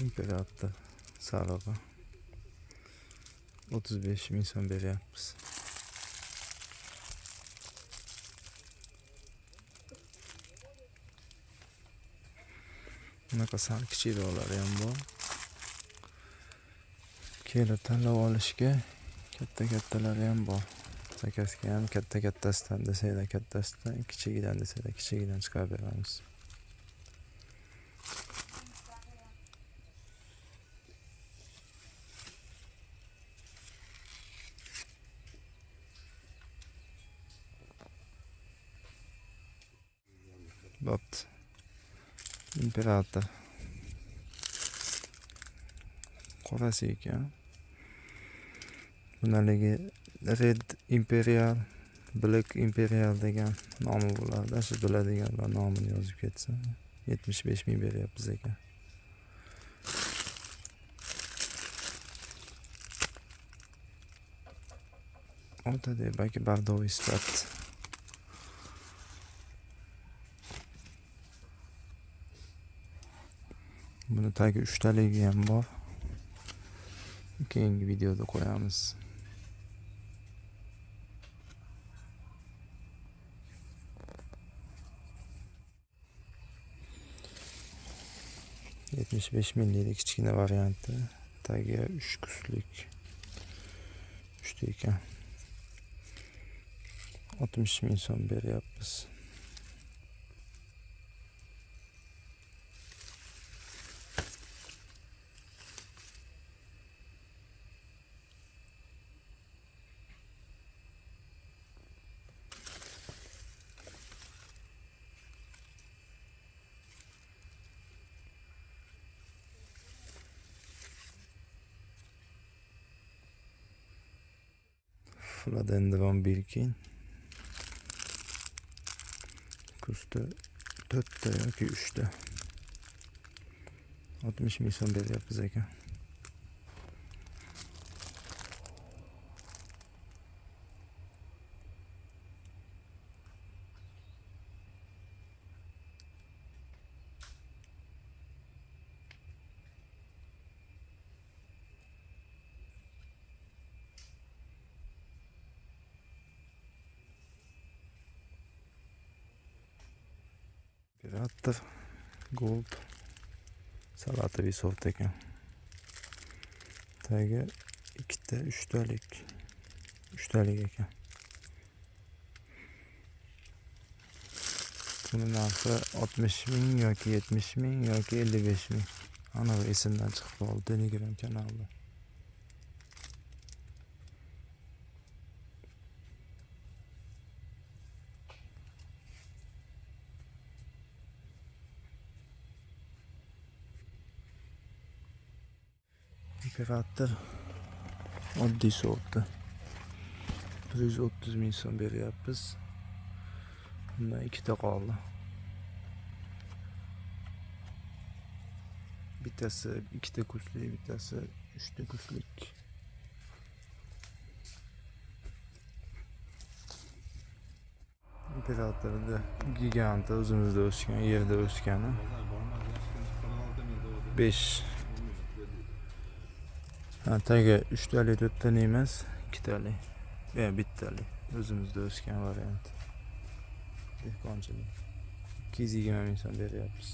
imperator sarig'i 35 ming so'm beryapmiz. Bunaqa sal kichikroqlari ham bor. Kelib tanlab olishga katta-kattalari ham bor. Zakazga ham katta-kattasidan desanglar kattasidan, kichigidan desanglar kichigidan chiqarib beramiz. Bo'pti. Imperator. Qorasi ekan. Bunaligi Red Imperial, Black Imperial degan nomi bo'lardi. Shu biladiganlar nomini yozib ketsa, 75 ming beryapmiz ekan. O'rtada balki bardoviy sifat. Buni tagi 3 taligi ham bor. Keyingi videoda qo'yamiz. $75 kichkina varianti. Tagi 3 kuslik. 3 ta ekan. 60 ming so'm beryapmiz. Philodendron Birkin. Kusta 4 ta yoki 3 ta. 60 ming so'm beryapmiz ekan. Imperator Gold salatoviy sort ekan. Tagi 2 ta 3 talik. 3 talik ekan. Buni narxi 60 ming yoki 70 ming yoki 55 ming. Ana esimdan chiqib qoldi Telegram kanalida. Imperator oddiy sorti. 130 ming so'm beryapmiz. Bundan 2 ta qoldi. Bittasi 2 ta kuslik, bittasi 3 ta kuslik. Imperatorda giganti o'zimizda o'sgan, yerda o'sgani 5. Tagi 3 talik 4 talik emas, 2 talik. Ya 1 talik. O'zimizda o'sgan variant. Dehqonchilik. 220 ming so'm beryapmiz.